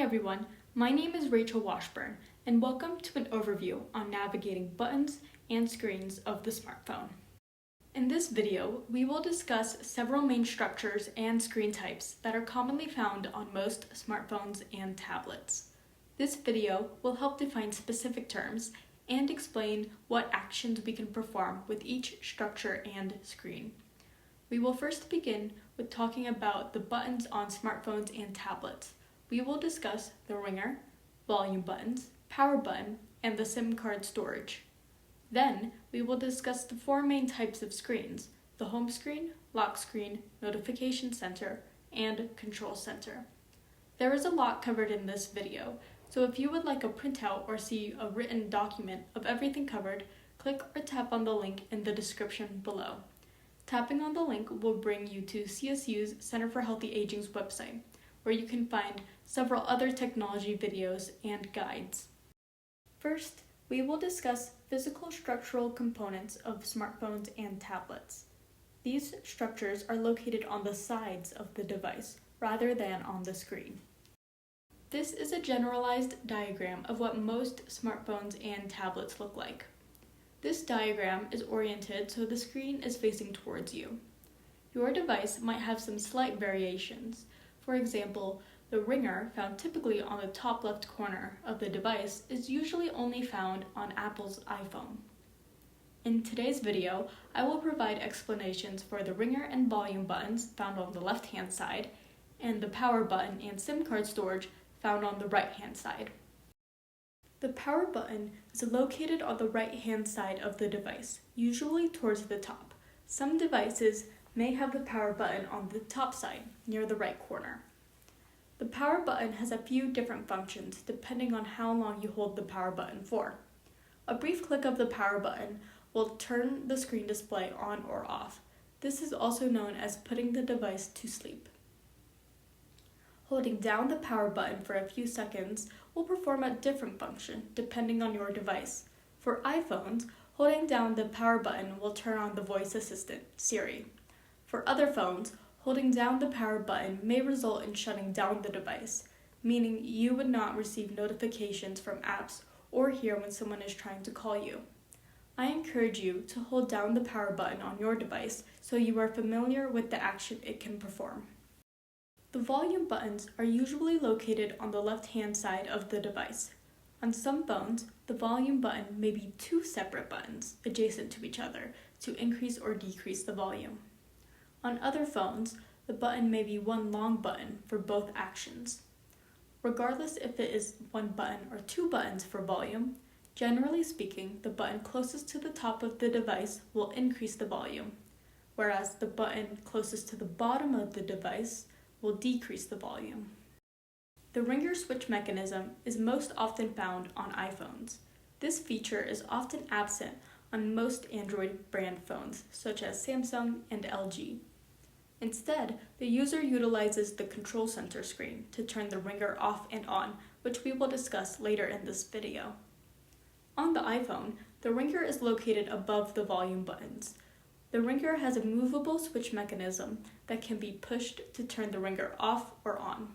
everyone, my name is Rachel Washburn, and welcome to an overview on navigating buttons and screens of the smartphone. In this video, we will discuss several main structures and screen types that are commonly found on most smartphones and tablets. This video will help define specific terms and explain what actions we can perform with each structure and screen. We will first begin with talking about the buttons on smartphones and tablets. We will discuss the ringer, volume buttons, power button, and the SIM card storage. Then, we will discuss the four main types of screens: the home screen, lock screen, notification center, and control center. There is a lot covered in this video, so if you would like a printout or see a written document of everything covered, click or tap on the link in the description below. Tapping on the link will bring you to CSU's Center for Healthy Aging's website, where you can find several other technology videos and guides. First, we will discuss physical structural components of smartphones and tablets. These structures are located on the sides of the device rather than on the screen. This is a generalized diagram of what most smartphones and tablets look like. This diagram is oriented so the screen is facing towards you. Your device might have some slight variations. For example, the ringer, found typically on the top left corner of the device, is usually only found on Apple's iPhone. In today's video, I will provide explanations for the ringer and volume buttons found on the left-hand side, and the power button and SIM card storage found on the right-hand side. The power button is located on the right-hand side of the device, usually towards the top. Some devices may have the power button on the top side, near the right corner. The power button has a few different functions depending on how long you hold the power button for. A brief click of the power button will turn the screen display on or off. This is also known as putting the device to sleep. Holding down the power button for a few seconds will perform a different function depending on your device. For iPhones, holding down the power button will turn on the voice assistant, Siri. For other phones, holding down the power button may result in shutting down the device, meaning you would not receive notifications from apps or hear when someone is trying to call you. I encourage you to hold down the power button on your device so you are familiar with the action it can perform. The volume buttons are usually located on the left-hand side of the device. On some phones, the volume button may be two separate buttons adjacent to each other to increase or decrease the volume. On other phones, the button may be one long button for both actions. Regardless if it is one button or two buttons for volume, generally speaking, the button closest to the top of the device will increase the volume, whereas the button closest to the bottom of the device will decrease the volume. The ringer switch mechanism is most often found on iPhones. This feature is often absent on most Android brand phones, such as Samsung and LG. Instead, the user utilizes the control center screen to turn the ringer off and on, which we will discuss later in this video. On the iPhone, the ringer is located above the volume buttons. The ringer has a movable switch mechanism that can be pushed to turn the ringer off or on.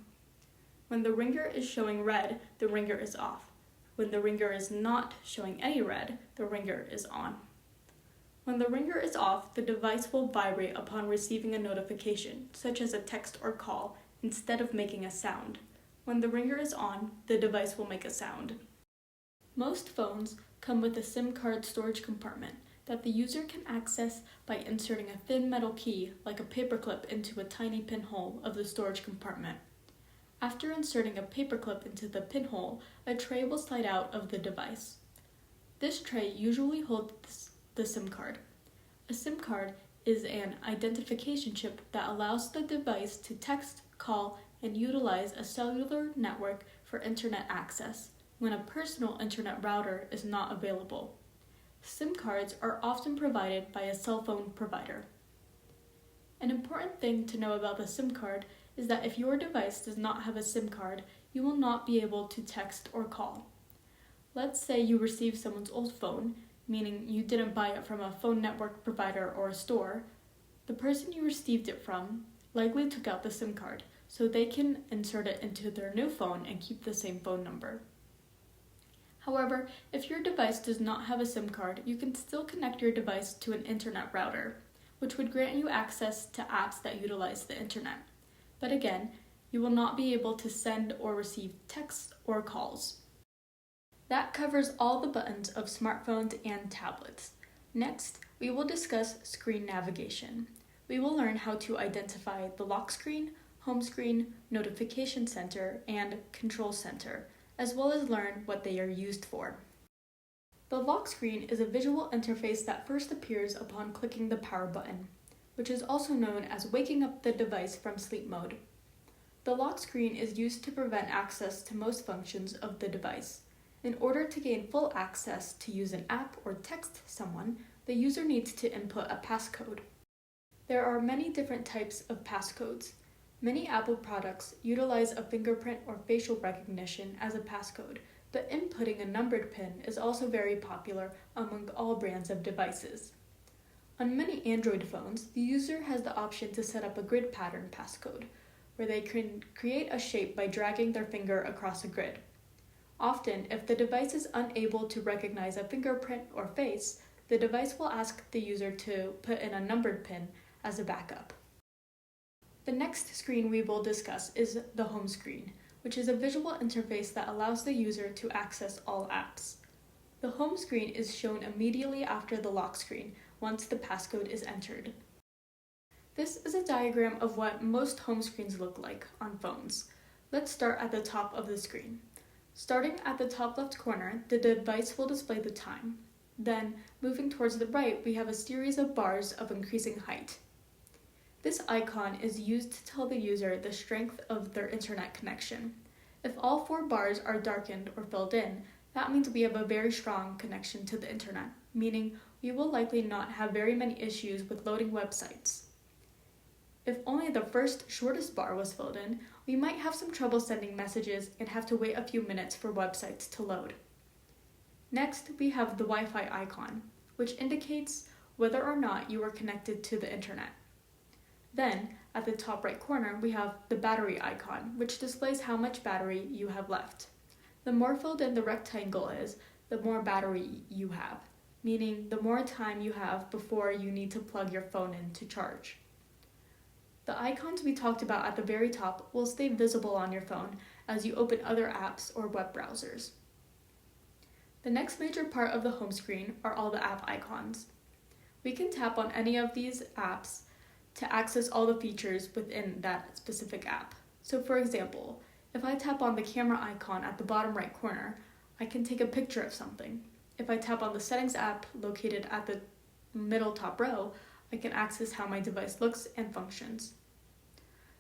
When the ringer is showing red, the ringer is off. When the ringer is not showing any red, the ringer is on. When the ringer is off, the device will vibrate upon receiving a notification, such as a text or call, instead of making a sound. When the ringer is on, the device will make a sound. Most phones come with a SIM card storage compartment that the user can access by inserting a thin metal key like a paperclip into a tiny pinhole of the storage compartment. After inserting a paperclip into the pinhole, a tray will slide out of the device. This tray usually holds the SIM card. A SIM card is an identification chip that allows the device to text, call, and utilize a cellular network for internet access when a personal internet router is not available. SIM cards are often provided by a cell phone provider. An important thing to know about the SIM card is that if your device does not have a SIM card, you will not be able to text or call. Let's say you receive someone's old phone, meaning you didn't buy it from a phone network provider or a store. The person you received it from likely took out the SIM card, so they can insert it into their new phone and keep the same phone number. However, if your device does not have a SIM card, you can still connect your device to an internet router, which would grant you access to apps that utilize the internet. But again, you will not be able to send or receive texts or calls. That covers all the buttons of smartphones and tablets. Next, we will discuss screen navigation. We will learn how to identify the lock screen, home screen, notification center, and control center, as well as learn what they are used for. The lock screen is a visual interface that first appears upon clicking the power button, which is also known as waking up the device from sleep mode. The lock screen is used to prevent access to most functions of the device. In order to gain full access to use an app or text someone, the user needs to input a passcode. There are many different types of passcodes. Many Apple products utilize a fingerprint or facial recognition as a passcode, but inputting a numbered PIN is also very popular among all brands of devices. On many Android phones, the user has the option to set up a grid pattern passcode, where they can create a shape by dragging their finger across a grid. Often, if the device is unable to recognize a fingerprint or face, the device will ask the user to put in a numbered PIN as a backup. The next screen we will discuss is the home screen, which is a visual interface that allows the user to access all apps. The home screen is shown immediately after the lock screen, once the passcode is entered. This is a diagram of what most home screens look like on phones. Let's start at the top of the screen. Starting at the top left corner, the device will display the time. Then, moving towards the right, we have a series of bars of increasing height. This icon is used to tell the user the strength of their internet connection. If all 4 bars are darkened or filled in, that means we have a very strong connection to the internet, meaning we will likely not have very many issues with loading websites. If only the first shortest bar was filled in, we might have some trouble sending messages and have to wait a few minutes for websites to load. Next, we have the Wi-Fi icon, which indicates whether or not you are connected to the internet. Then, at the top right corner, we have the battery icon, which displays how much battery you have left. The more filled in the rectangle is, the more battery you have, meaning the more time you have before you need to plug your phone in to charge. The icons we talked about at the very top will stay visible on your phone as you open other apps or web browsers. The next major part of the home screen are all the app icons. We can tap on any of these apps to access all the features within that specific app. So for example, if I tap on the camera icon at the bottom right corner, I can take a picture of something. If I tap on the settings app located at the middle top row, I can access how my device looks and functions.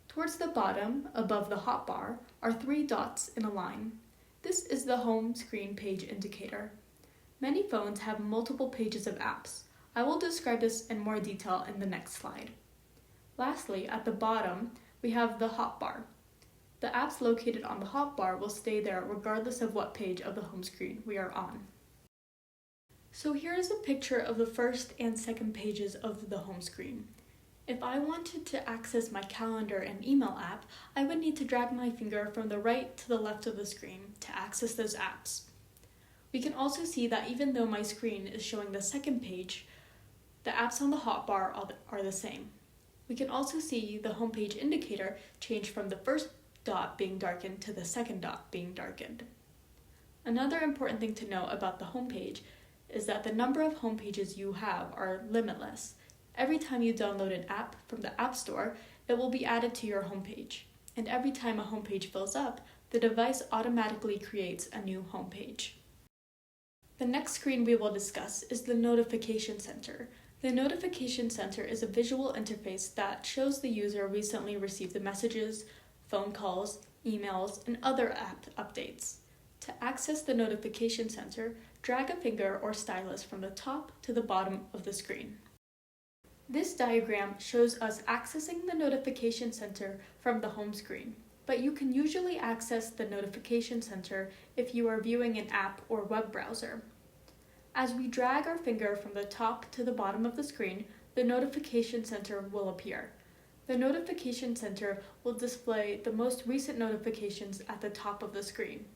Towards the bottom, above the hotbar, are 3 dots in a line. This is the home screen page indicator. Many phones have multiple pages of apps. I will describe this in more detail in the next slide. Lastly, at the bottom, we have the hotbar. The apps located on the hotbar will stay there regardless of what page of the home screen we are on. So here is a picture of the first and second pages of the home screen. If I wanted to access my calendar and email app, I would need to drag my finger from the right to the left of the screen to access those apps. We can also see that even though my screen is showing the second page, the apps on the hotbar are the same. We can also see the homepage indicator change from the first dot being darkened to the second dot being darkened. Another important thing to know about the homepage is that the number of homepages you have are limitless. Every time you download an app from the App Store, it will be added to your homepage. And every time a homepage fills up, the device automatically creates a new homepage. The next screen we will discuss is the Notification Center. The Notification Center is a visual interface that shows the user recently received the messages, phone calls, emails, and other app updates. To access the Notification Center, drag a finger or stylus from the top to the bottom of the screen. This diagram shows us accessing the Notification Center from the home screen, but you can usually access the Notification Center if you are viewing an app or web browser. As we drag our finger from the top to the bottom of the screen, the Notification Center will appear. The notification center will display the most recent notifications at the top of the screen.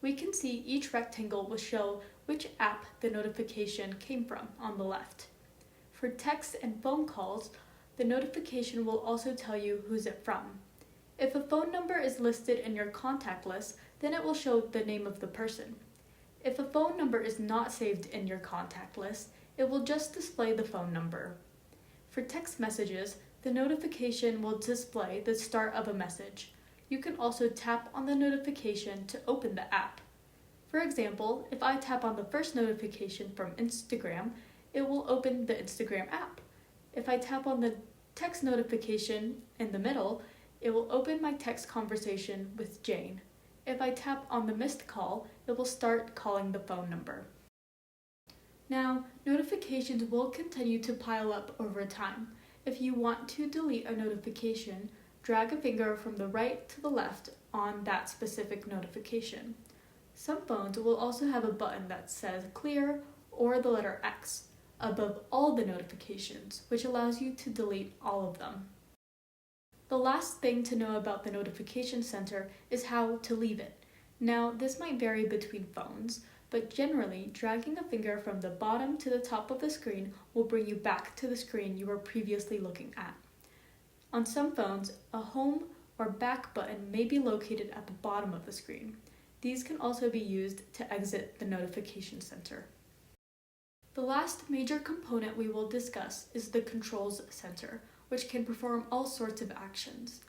We can see each rectangle will show which app the notification came from on the left. For text and phone calls, the notification will also tell you who's it from. If a phone number is listed in your contact list, then it will show the name of the person. If a phone number is not saved in your contact list, it will just display the phone number. For text messages, the notification will display the start of a message. You can also tap on the notification to open the app. For example, if I tap on the first notification from Instagram, it will open the Instagram app. If I tap on the text notification in the middle, it will open my text conversation with Jane. If I tap on the missed call, it will start calling the phone number. Now, notifications will continue to pile up over time. If you want to delete a notification, drag a finger from the right to the left on that specific notification. Some phones will also have a button that says clear or the letter X above all the notifications, which allows you to delete all of them. The last thing to know about the notification center is how to leave it. Now, this might vary between phones, but generally, dragging a finger from the bottom to the top of the screen will bring you back to the screen you were previously looking at. On some phones, a home or back button may be located at the bottom of the screen. These can also be used to exit the notification center. The last major component we will discuss is the controls center, which can perform all sorts of actions.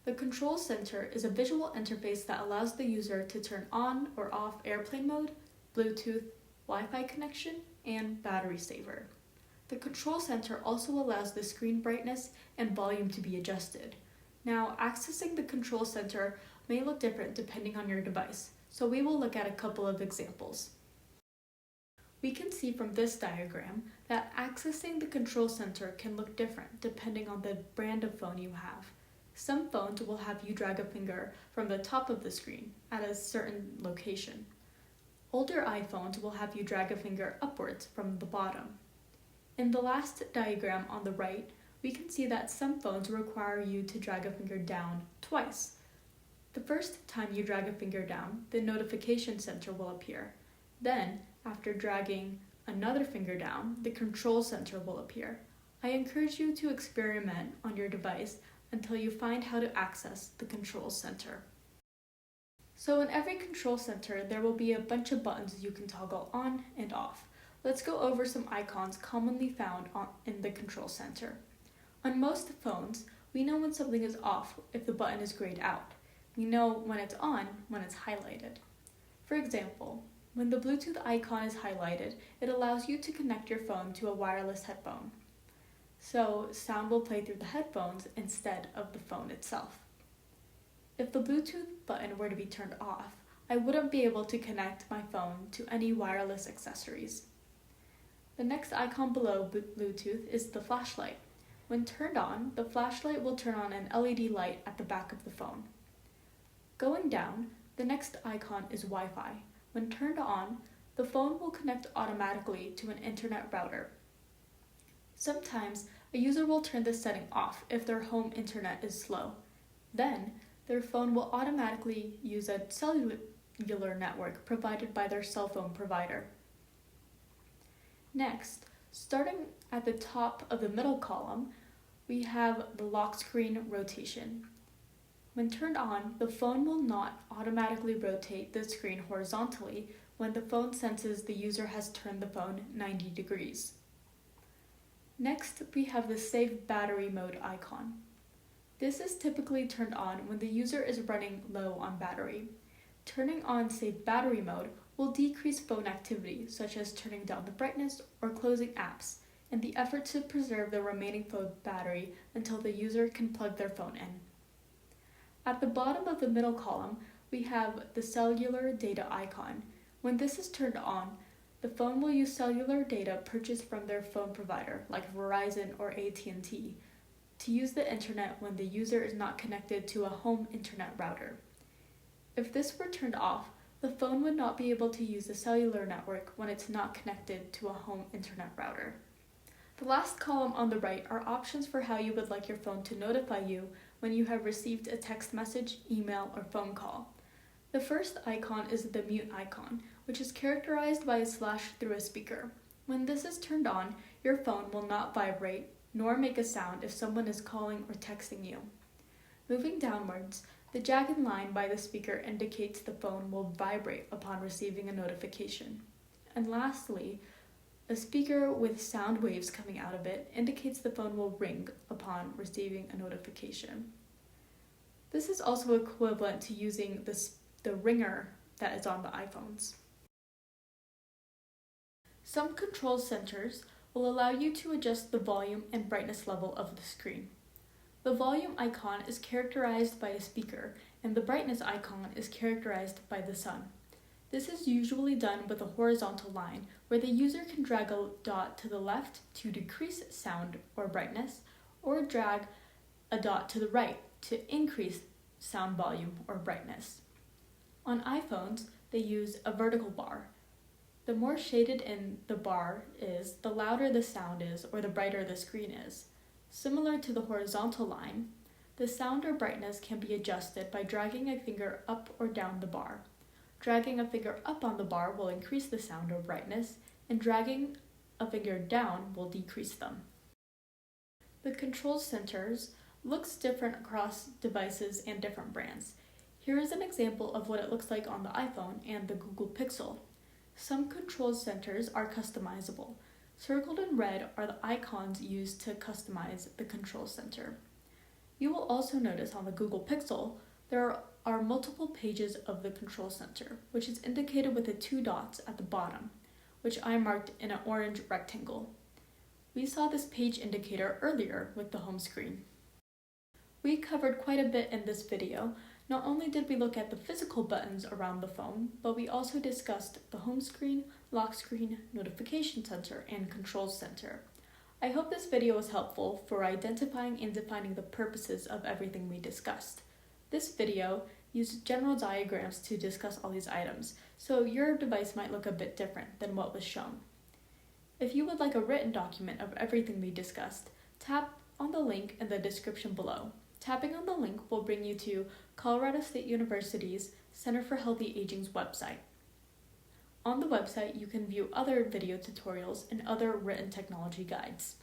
The control center is a visual interface that allows the user to turn on or off airplane mode, Bluetooth, Wi-Fi connection, and battery saver. The control center also allows the screen brightness and volume to be adjusted. Now, accessing the control center may look different depending on your device, so we will look at a couple of examples. We can see from this diagram that accessing the control center can look different depending on the brand of phone you have. Some phones will have you drag a finger from the top of the screen at a certain location. Older iPhones will have you drag a finger upwards from the bottom. In the last diagram on the right, we can see that some phones require you to drag a finger down twice. The first time you drag a finger down, the notification center will appear. Then, after dragging another finger down, the control center will appear. I encourage you to experiment on your device until you find how to access the control center. So in every control center, there will be a bunch of buttons you can toggle on and off. Let's go over some icons commonly found in the control center. On most phones, we know when something is off if the button is grayed out. We know when it's on when it's highlighted. For example, when the Bluetooth icon is highlighted, it allows you to connect your phone to a wireless headphone. So sound will play through the headphones instead of the phone itself. If the Bluetooth button were to be turned off, I wouldn't be able to connect my phone to any wireless accessories. The next icon below Bluetooth is the flashlight. When turned on, the flashlight will turn on an LED light at the back of the phone. Going down, the next icon is Wi-Fi. When turned on, the phone will connect automatically to an internet router. Sometimes, a user will turn this setting off if their home internet is slow. Then, their phone will automatically use a cellular network provided by their cell phone provider. Next, starting at the top of the middle column, we have the lock screen rotation. When turned on, the phone will not automatically rotate the screen horizontally when the phone senses the user has turned the phone 90 degrees. Next, we have the save battery mode icon. This is typically turned on when the user is running low on battery. Turning on save battery mode will decrease phone activity, such as turning down the brightness or closing apps, in the effort to preserve the remaining phone battery until the user can plug their phone in. At the bottom of the middle column, we have the cellular data icon. When this is turned on, the phone will use cellular data purchased from their phone provider, like Verizon or AT&T, to use the internet when the user is not connected to a home internet router. If this were turned off, the phone would not be able to use the cellular network when it's not connected to a home internet router. The last column on the right are options for how you would like your phone to notify you when you have received a text message, email, or phone call. The first icon is the mute icon, which is characterized by a slash through a speaker. When this is turned on, your phone will not vibrate nor make a sound if someone is calling or texting you. Moving downwards, the jagged line by the speaker indicates the phone will vibrate upon receiving a notification. And lastly, a speaker with sound waves coming out of it indicates the phone will ring upon receiving a notification. This is also equivalent to using the ringer that is on the iPhones. Some control centers will allow you to adjust the volume and brightness level of the screen. The volume icon is characterized by a speaker, and the brightness icon is characterized by the sun. This is usually done with a horizontal line, where the user can drag a dot to the left to decrease sound or brightness, or drag a dot to the right to increase sound volume or brightness. On iPhones, they use a vertical bar. The more shaded in the bar is, the louder the sound is or the brighter the screen is. Similar to the horizontal line, the sound or brightness can be adjusted by dragging a finger up or down the bar. Dragging a finger up on the bar will increase the sound or brightness, and dragging a finger down will decrease them. The control centers looks different across devices and different brands. Here is an example of what it looks like on the iPhone and the Google Pixel. Some control centers are customizable. Circled in red are the icons used to customize the control center. You will also notice on the Google Pixel there are multiple pages of the control center, which is indicated with the 2 dots at the bottom, which I marked in an orange rectangle. We saw this page indicator earlier with the home screen. We covered quite a bit in this video. Not only did we look at the physical buttons around the phone, but we also discussed the home screen, lock screen, notification center, and control center. I hope this video was helpful for identifying and defining the purposes of everything we discussed. This video used general diagrams to discuss all these items, so your device might look a bit different than what was shown. If you would like a written document of everything we discussed, tap on the link in the description below. Tapping on the link will bring you to Colorado State University's Center for Healthy Aging's website. On the website, you can view other video tutorials and other written technology guides.